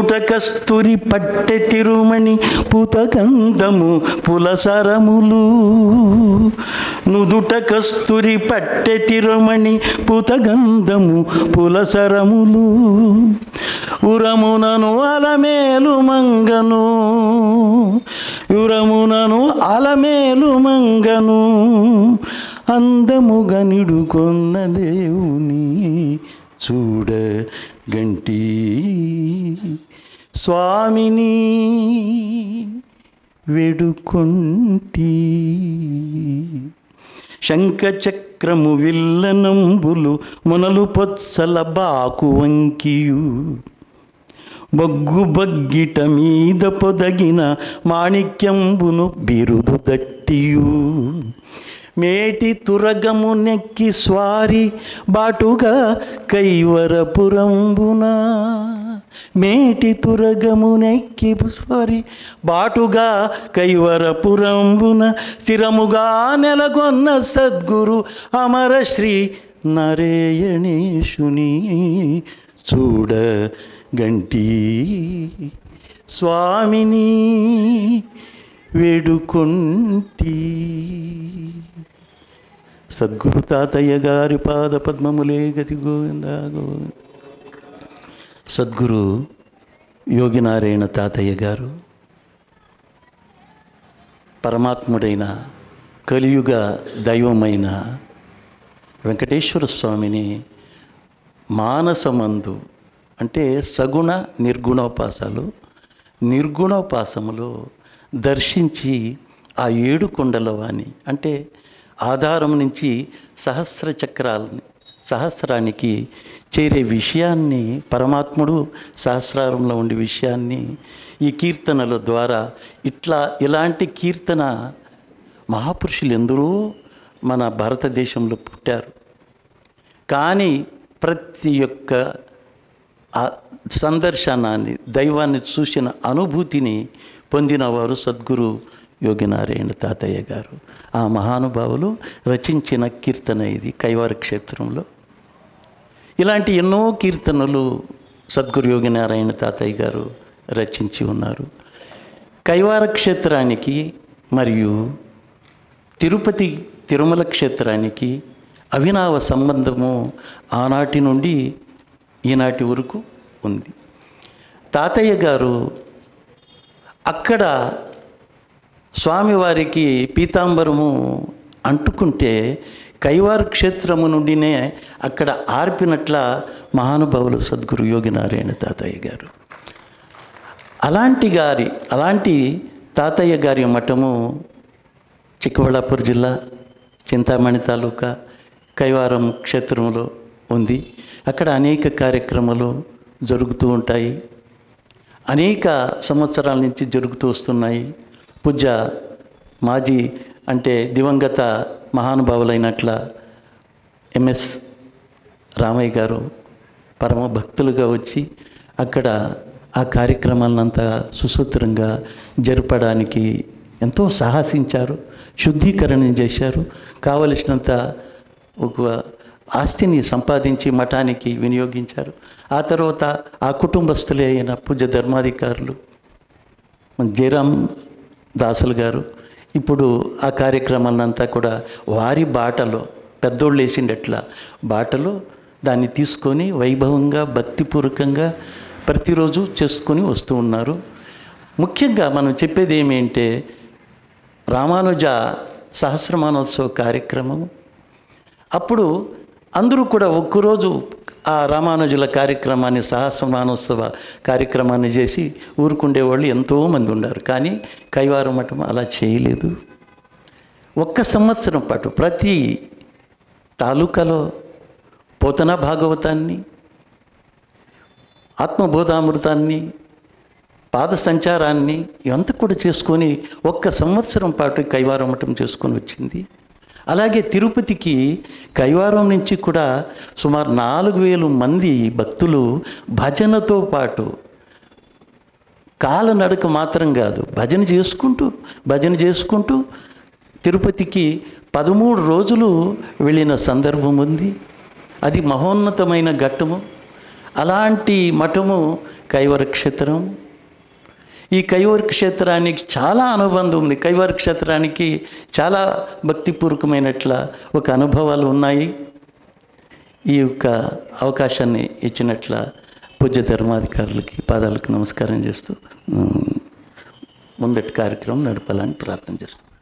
నుదుట కస్తూరి పట్టె తిరుమణి పూతగంధము పులసరములు. నుదుట కస్తూరి పట్టె తిరుమణి పూతగంధము పులసరములు. ఉరమునను అలమేలు మంగను, ఉరమునను అలమేలు మంగను, అందముగా నిడుకొన్న దేవుని చూడ గంటి. స్వామిని వేడుకొంటి. శంఖచక్రము విల్లనంబులు మునలు పొత్సల బాకు వంకియు. బొగ్గు బగ్గిట మీద పొదగిన మాణిక్యంబును బిరుదు దట్టియు. మేటి తురగము నెక్కి స్వారి బాటుగా కైవరపురంబున. మేటి తురగము నెక్కి స్వారి బాటుగా కైవరపురంబున. స్థిరముగా నెలగొన్న సద్గురు అమర శ్రీ నారాయణేశుని చూడ గంటి. స్వామిని వేడుకొంటి. సద్గురు తాతయ్య గారి పాద పద్మములే గతి గోవింద గోవింద. సద్గురు యోగినారాయణ తాతయ్య గారు పరమాత్ముడైన కలియుగ దైవమైన వెంకటేశ్వర స్వామిని మానసమందు అంటే సగుణ నిర్గుణోపాసాలు నిర్గుణోపాసములో దర్శించి ఆ 7 కొండల వాణి అంటే ఆధారం నుంచి సహస్ర చక్రాలని సహస్రానికి చేరే విషయాన్ని పరమాత్ముడు సహస్రారంలో ఉండే విషయాన్ని ఈ కీర్తనల ద్వారా ఇలాంటి కీర్తన మహాపురుషులు ఎందరో మన భారతదేశంలో పుట్టారు. కానీ ప్రతి ఒక్క సందర్శనాన్ని దైవాన్ని చూసిన అనుభూతిని పొందినవారు సద్గురు యోగినారాయణ తాతయ్య గారు. ఆ మహానుభావులు రచించిన కీర్తన ఇది కైవార క్షేత్రంలో. ఇలాంటి ఎన్నో కీర్తనలు సద్గురు యోగినారాయణ తాతయ్య గారు రచించి ఉన్నారు. కైవార క్షేత్రానికి మరియు తిరుపతి తిరుమల క్షేత్రానికి అవినావ సంబంధము ఆనాటి నుండి ఈనాటి వరకు ఉంది. తాతయ్య గారు అక్కడ స్వామివారికి పీతాంబరము అంటుకుంటే కైవార క్షేత్రము నుండినే అక్కడ ఆర్పినట్ల మహానుభావులు సద్గురు యోగినారాయణ తాతయ్య గారు. అలాంటి తాతయ్య గారి మఠము చిక్కబళ్ళాపూర్ జిల్లా చింతామణి తాలూకా కైవారం క్షేత్రంలో ఉంది. అక్కడ అనేక కార్యక్రమాలు జరుగుతూ ఉంటాయి. అనేక సంవత్సరాల నుంచి జరుగుతూ వస్తున్నాయి. పూజ్య మాజీ అంటే దివంగత మహానుభావులైనట్ల ఎంఎస్ రామయ్య గారు పరమ భక్తులుగా వచ్చి అక్కడ ఆ కార్యక్రమాలంతా సుసూత్రంగా జరపడానికి ఎంతో సాహసించారు. శుద్ధీకరణ చేశారు. కావలసినంత ఒక ఆస్తిని సంపాదించి మఠానికి వినియోగించారు. ఆ తర్వాత ఆ కుటుంబస్తులే అయిన పూజ్య ధర్మాధికారులు జయరాం దాసులు గారు ఇప్పుడు ఆ కార్యక్రమాలంతా కూడా వారి బాటలో పెద్దోళ్ళు వేసిండట్ల బాటలో దాన్ని తీసుకొని వైభవంగా భక్తిపూర్వకంగా ప్రతిరోజు చేసుకొని వస్తూ ఉన్నారు. ముఖ్యంగా మనం చెప్పేది ఏమిటంటే రామానుజ సహస్రమానోత్సవ కార్యక్రమం అప్పుడు అందరూ కూడా ఒక్కరోజు ఆ రామానుజుల కార్యక్రమాన్ని సహస్రమానోత్సవ కార్యక్రమాన్ని చేసి ఊరుకుండేవాళ్ళు ఎంతోమంది ఉన్నారు. కానీ కైవార మఠం అలా చేయలేదు. 1 సంవత్సరం పాటు ప్రతి తాలూకాలో పోతన భాగవతాన్ని ఆత్మబోధామృతాన్ని పాద సంచారాన్ని ఇవంతా కూడా చేసుకొని 1 సంవత్సరం పాటు కైవారం మఠం చేసుకొని వచ్చింది. అలాగే తిరుపతికి కైవారం నుంచి కూడా సుమారు 4000 మంది భక్తులు భజనతో పాటు కాలనడక మాత్రం కాదు భజన చేసుకుంటూ తిరుపతికి 13 రోజులు వెళ్ళిన సందర్భం ఉంది. అది మహోన్నతమైన ఘట్టము. అలాంటి మఠము కైవర క్షేత్రం. ఈ కైవర క్షేత్రానికి చాలా అనుబంధం ఉంది. కైవర క్షేత్రానికి చాలా భక్తిపూర్వకమైనట్ల ఒక అనుభవాలు ఉన్నాయి. ఈ యొక్క అవకాశాన్ని ఇచ్చినట్ల పూజ్య ధర్మాధికారులకి పాదాలకు నమస్కారం చేస్తూ ముందటి కార్యక్రమం నడపాలని ప్రార్థన చేస్తాం.